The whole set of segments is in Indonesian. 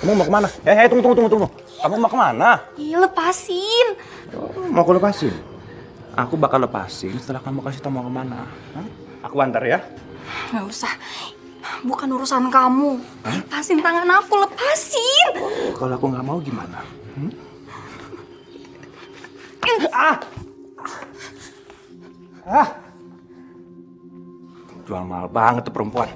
Kamu mau kemana? Tunggu. Kamu mau kemana? Ih, lepasin. Mau aku lepasin? Aku bakal lepasin setelah kamu kasih tau mau kemana. Hah? Aku antar ya. Nggak usah. Bukan urusan kamu. Lepasin tangan aku, lepasin. Kalau aku nggak mau gimana? Jual mahal banget tuh perempuan.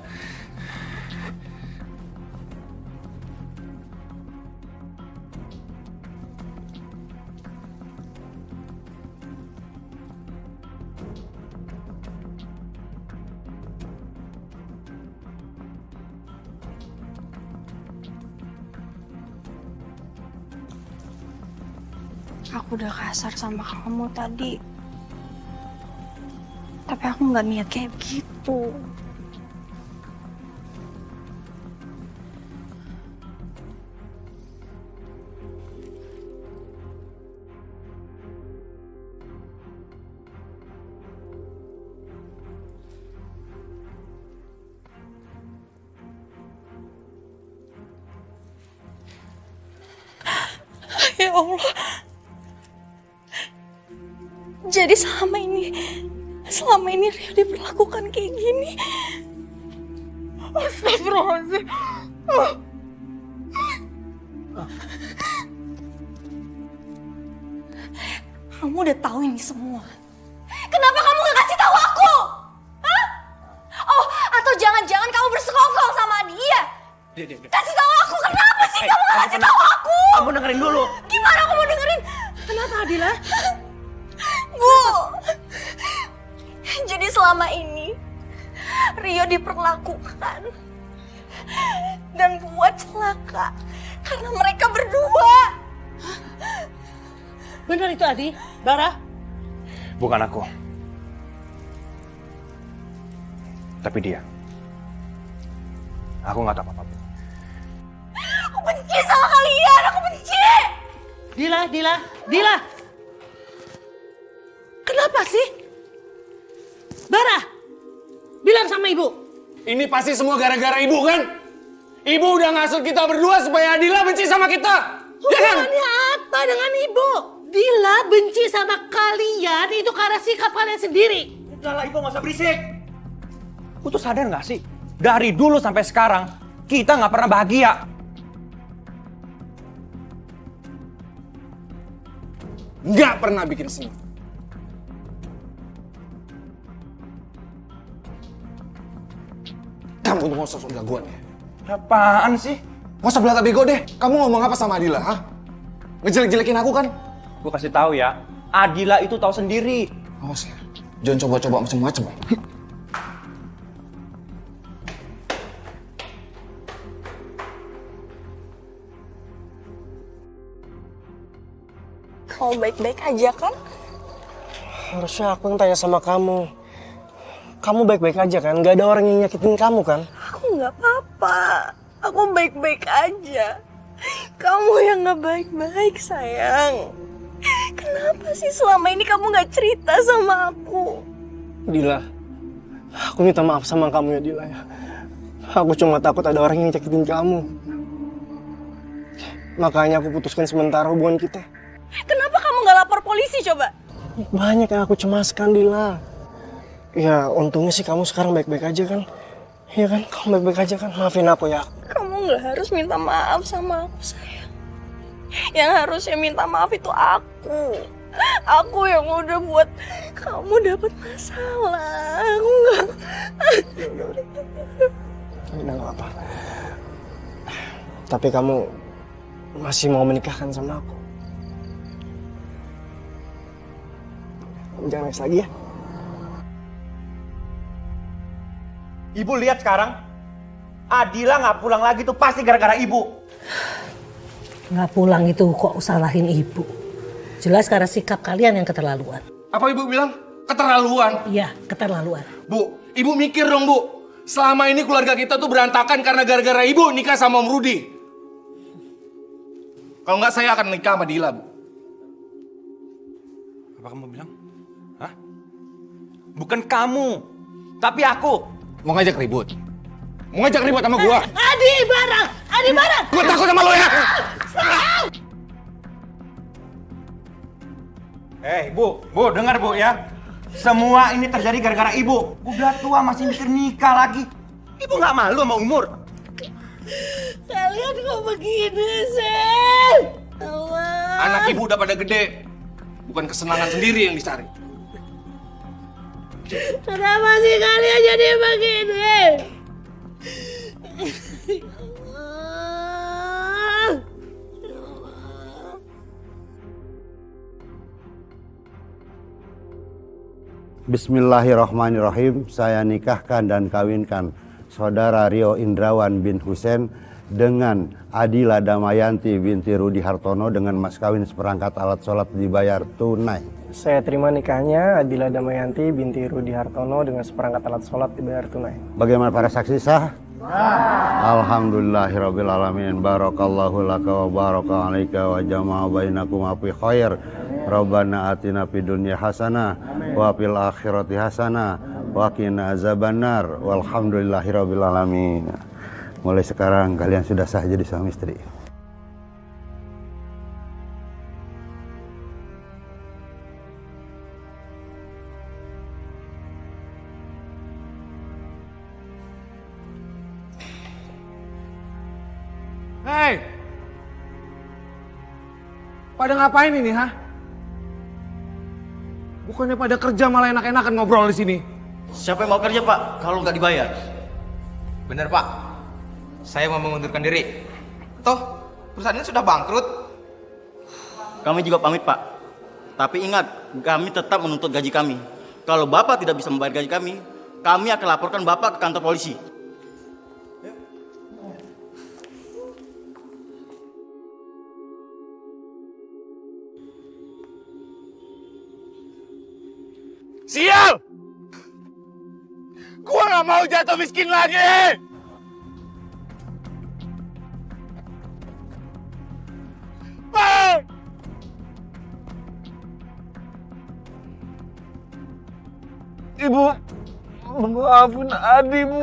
Aku udah kasar sama kamu tadi. Tapi aku nggak niat kayak gitu. Ya Allah. Jadi selama ini Rio diperlakukan kayak gini. Astagfirullahaladzim. Kamu udah tahu ini semua. Kenapa kamu gak kasih tahu aku? Hah? Oh, atau jangan-jangan kamu bersekongkol sama dia? Kasih tahu aku, kenapa sih kamu gak kasih tahu aku? Kamu dengerin dulu. Gimana aku mau dengerin? Kenapa Adila? Bu, jadi selama ini Rio diperlakukan dan buat celaka karena mereka berdua. Benar itu Adi? Bara? Bukan aku. Tapi dia. Aku nggak tahu apa-apa. Aku benci sama kalian, aku benci. Dila! Kenapa sih? Bara! Bilang sama ibu. Ini pasti semua gara-gara ibu kan? Ibu udah ngasut kita berdua supaya Adila benci sama kita. Ya kan? Hubungannya apa dengan ibu? Dila benci sama kalian itu karena sikap kalian sendiri. Udahlah ibu nggak usah berisik. Aku tuh sadar nggak sih? Dari dulu sampai sekarang kita nggak pernah bahagia. Nggak pernah bikin senang. Kamu tuh nggak usah sok jagoan ya. Apaan sih? Nggak usah belaka bego deh. Kamu ngomong apa sama Adila, ha? Ngejelek-jelekin aku kan? Gue kasih tahu ya, Adila itu tahu sendiri. Awas ya. Jangan coba-coba macam-macam. Kamu baik-baik aja kan? Harusnya aku yang tanya sama kamu. Kamu baik-baik aja kan? Gak ada orang yang nyakitin kamu kan? Aku nggak apa-apa. Aku baik-baik aja. Kamu yang nggak baik-baik, sayang. Kenapa sih selama ini kamu nggak cerita sama aku? Dila, aku minta maaf sama kamu ya Dila ya. Aku cuma takut ada orang yang nyakitin kamu. Makanya aku putuskan sementara hubungan kita. Kenapa kamu nggak lapor polisi coba? Banyak yang aku cemaskan Dila. Ya untungnya sih kamu sekarang baik-baik aja kan? Iya kan? Kamu baik-baik aja kan? Maafin aku ya. Kamu nggak harus minta maaf sama aku, sayang. Yang harusnya minta maaf itu aku. Aku yang udah buat kamu dapat masalah. Aku nggak. Udah gak apa. Tapi kamu masih mau menikahkan sama aku? Jangan nangis lagi ya. Ibu lihat sekarang, Adila nggak pulang lagi tuh pasti gara-gara ibu. Nggak pulang itu kok salahin ibu. Jelas karena sikap kalian yang keterlaluan. Apa ibu bilang? Keterlaluan. Iya, keterlaluan. Bu, ibu mikir dong bu. Selama ini keluarga kita tuh berantakan karena gara-gara ibu nikah sama Om Rudi. Kalau nggak saya akan nikah sama Dila, bu. Apa kamu bilang? Hah? Bukan kamu, tapi aku. Mau ngajak ribut? Mau ngajak ribut sama gua? Adi Bara! Gua takut sama lo ya! Bu, dengar Bu ya. Semua ini terjadi gara-gara Ibu. Udah tua masih mikir nikah lagi. Ibu nggak malu sama umur? Kalian kok begini sih? Allah. Anak ibu udah pada gede. Bukan kesenangan sendiri yang dicari. Kenapa sih kalian jadi begini? Bismillahirrahmanirrahim. Saya nikahkan dan kawinkan Saudara Rio Indrawan bin Husein dengan Adila Damayanti binti Rudi Hartono dengan mas kawin seperangkat alat sholat dibayar tunai. Saya terima nikahnya Adila Damayanti binti Rudi Hartono dengan seperangkat alat sholat dibayar tunai. Bagaimana para saksi sah? Alhamdulillahirabbil alamin. Barakallahu laka wa baraka alaika wa jama'a bainakum fi khair. Rabbana atina fid dunya hasanah wa fil akhirati hasanah wa qina azabannar. Walhamdulillahirabbil alamin. Mulai sekarang kalian sudah sah jadi suami istri. Hei! Pada ngapain ini, ha? Bukannya pada kerja malah enak-enakan ngobrol di sini. Siapa yang mau kerja Pak kalau nggak dibayar? Bener Pak, saya mau mengundurkan diri. Toh, perusahaan ini sudah bangkrut. Kami juga pamit Pak. Tapi ingat, kami tetap menuntut gaji kami. Kalau Bapak tidak bisa membayar gaji kami akan laporkan Bapak ke kantor polisi. Sial! Gua nggak mau jatuh miskin lagi! Bang! Ibu, maafin Adi, Bu.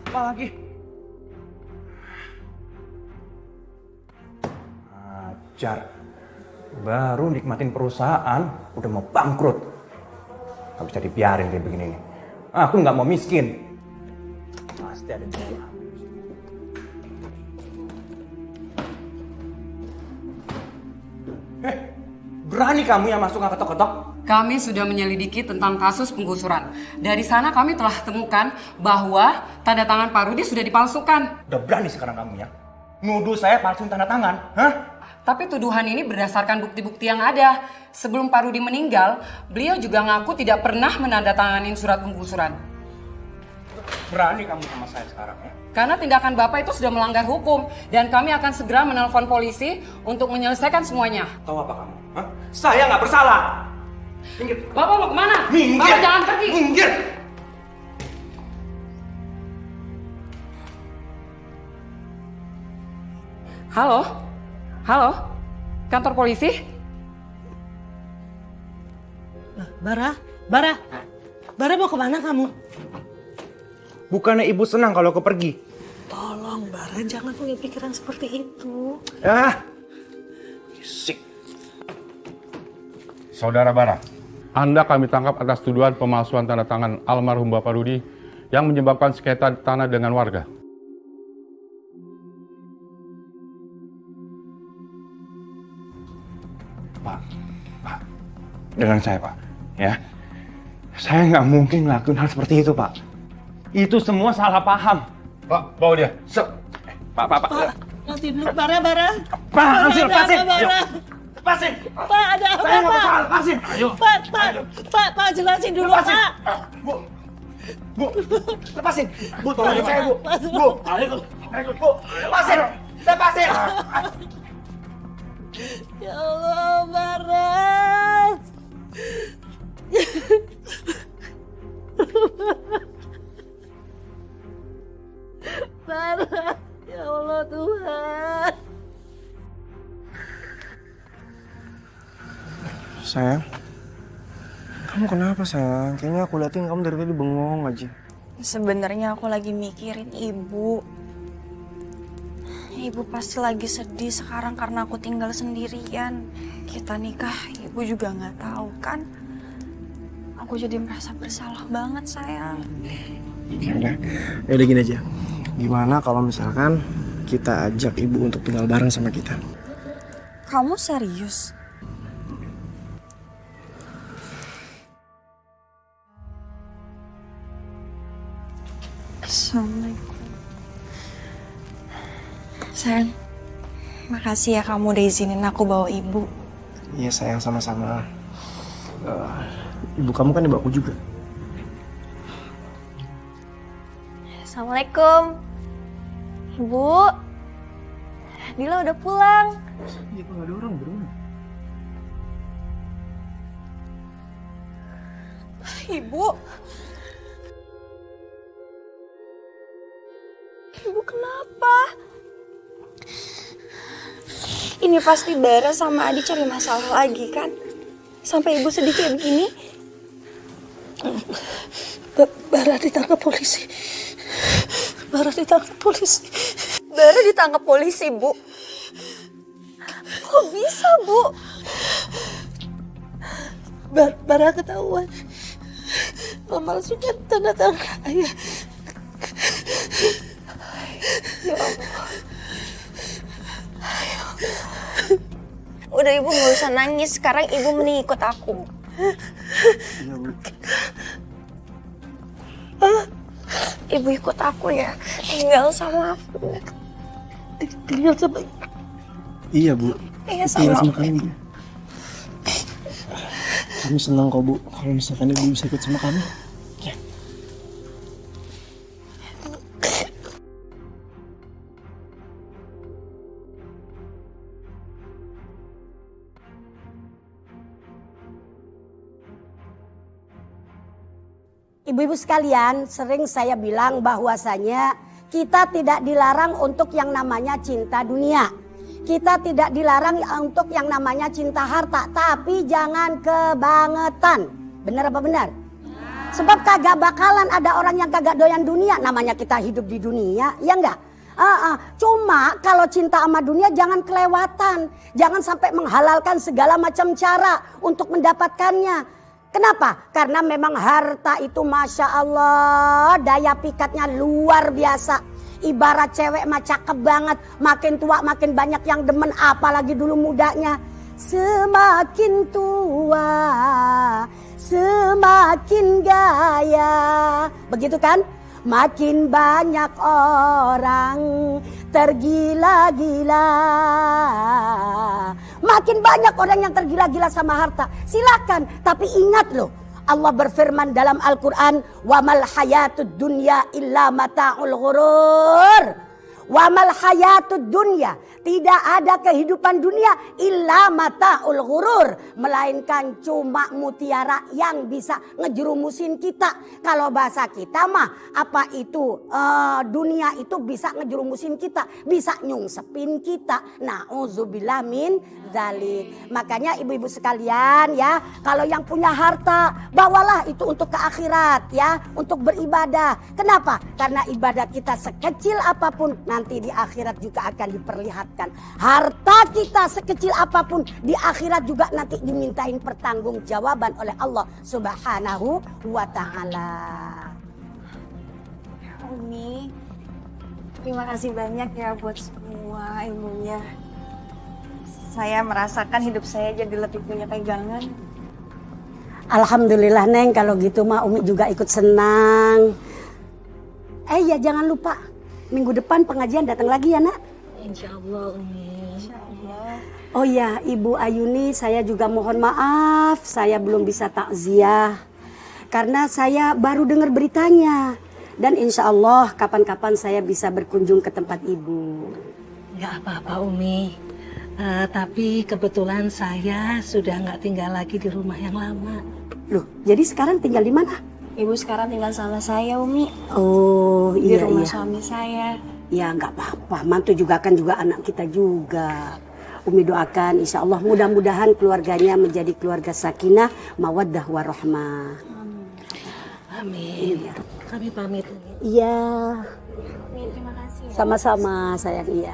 Apa lagi? Ajar. Baru nikmatin perusahaan, udah mau bangkrut. Gak bisa dibiarin kayak begini nih. Aku nggak mau miskin. Pasti ada jalan. Berani kamu yang masuk nggak ketok-ketok? Kami sudah menyelidiki tentang kasus penggusuran. Dari sana kami telah temukan bahwa tanda tangan Pak Rudi sudah dipalsukan. Udah berani sekarang kamu ya? Nuduh saya palsuin tanda tangan, hah? Tapi tuduhan ini berdasarkan bukti-bukti yang ada. Sebelum Pak Rudi meninggal, beliau juga ngaku tidak pernah menandatangani surat penggusuran. Berani kamu sama saya sekarang ya? Karena tindakan Bapak itu sudah melanggar hukum. Dan kami akan segera menelpon polisi untuk menyelesaikan semuanya. Tahu apa kamu? Hah? Saya nggak bersalah. Minggir. Bapak mau kemana? Minggir. Bapak jangan pergi. Minggir. Halo? Halo? Kantor polisi? Bara mau kemana kamu? Bukannya ibu senang kalau aku pergi? Tolong Bara, jangan punya pikiran seperti itu. Bisik. Saudara Bara, Anda kami tangkap atas tuduhan pemalsuan tanda tangan almarhum Bapak Rudi yang menyebabkan sengketa tanah dengan warga. Pak, dengar saya Pak, ya. Saya nggak mungkin ngelakuin hal seperti itu Pak. Itu semua salah paham. Pak, bawa dia. Pak. Nanti dulu, Bara. Pak, lepasin. Bara. Lepasin. Pak, ada apa, Saya nggak Pak? bersalah, lepasin. Ayo. Pak, jelasin dulu, Lepasin. Pak. Bu, lepasin. Bu, tolongin saya, Bu. Bu, ayo, Bu, lepasin. Ya Allah, Baras. Baras, ya Allah Tuhan. Sayang, kamu kenapa sayang? Kayaknya aku liatin kamu dari tadi bengong aja. Sebenarnya aku lagi mikirin ibu. Ibu pasti lagi sedih sekarang karena aku tinggal sendirian. Kita nikah, ibu juga nggak tahu kan. Aku jadi merasa bersalah banget sayang. Ya udah gini aja. Gimana kalau misalkan kita ajak ibu untuk tinggal bareng sama kita? Kamu serius? Assalamualaikum. Sayang, makasih ya kamu udah izinin aku bawa ibu. Iya sayang, sama-sama. Ibu kamu kan dibawa aku juga. Assalamualaikum. Ibu, Dila udah pulang. Iya, kok gak ada orang, bro? Ibu. Ibu kenapa? Ini pasti Bara sama Adi cari masalah lagi kan? Sampai ibu sedih kayak begini. Bara ditangkap polisi. Bara ditangkap polisi. Bara ditangkap polisi, Bu. Kok bisa, Bu? Bara ketahuan memalsukan tanda tangan ayah. Ya Allah. Udah ibu gak usah nangis. Sekarang ibu mending ikut aku. Iya, Bu. Ibu ikut aku ya. Tinggal sama aku. Tinggal sama Iya, Bu. Iya, Tinggal sama sama kami. Kami senang kok, Bu. Kalau misalkan ibu bisa ikut sama kami. Ya. Ibu-ibu sekalian, sering saya bilang bahwasanya kita tidak dilarang untuk yang namanya cinta dunia. Kita tidak dilarang untuk yang namanya cinta harta, tapi jangan kebangetan. Benar apa benar? Sebab kagak bakalan ada orang yang kagak doyan dunia, namanya kita hidup di dunia, ya enggak? Cuma kalau cinta sama dunia jangan kelewatan. Jangan sampai menghalalkan segala macam cara untuk mendapatkannya. Kenapa? Karena memang harta itu Masya Allah daya pikatnya luar biasa. Ibarat cewek mah cakep banget. Makin tua makin banyak yang demen, apalagi dulu mudanya. Semakin tua semakin gaya. Begitu kan? Makin banyak orang tergila-gila. Makin banyak orang yang tergila-gila sama harta. Silakan, tapi ingat loh. Allah berfirman dalam Al-Quran, wa mal hayatud dunya illa mata'ul ghurur. Wa mal hayatud dunya, tidak ada kehidupan dunia illa mata'ul ghurur, melainkan cuma mutiara yang bisa ngejerumusin kita. Kalau bahasa kita mah apa itu dunia itu bisa ngejerumusin kita, bisa nyungsepin kita. Nauzubillah min dzalik. Makanya ibu-ibu sekalian ya, kalau yang punya harta bawalah itu untuk ke akhirat ya, untuk beribadah. Kenapa? Karena ibadah kita sekecil apapun nanti di akhirat juga akan diperlihatkan. Harta kita sekecil apapun di akhirat juga nanti dimintain pertanggungjawaban oleh Allah Subhanahu wa ta'ala. Umi, terima kasih banyak ya buat semua ilmunya. Saya merasakan hidup saya jadi lebih punya pegangan. Alhamdulillah Neng, kalau gitu mah Umi juga ikut senang. Ya jangan lupa minggu depan pengajian datang lagi ya nak. Insya Allah Umi. Insya Allah. Oh ya Ibu Ayuni, saya juga mohon maaf saya belum bisa takziah. Karena saya baru dengar beritanya. Dan insya Allah kapan-kapan saya bisa berkunjung ke tempat Ibu. Nggak apa-apa Umi. Tapi kebetulan saya sudah nggak tinggal lagi di rumah yang lama. Loh, jadi sekarang tinggal di mana? Ibu sekarang tinggal sama saya, Umi. Oh, Di iya rumah iya. suami saya. Ya nggak apa-apa, mantu juga kan juga anak kita juga. Umi doakan insya Allah mudah-mudahan keluarganya menjadi keluarga sakinah, mawaddah warahmah. Amin. Kami pamit. Iya, Umi, terima kasih. sama-sama sayang iya.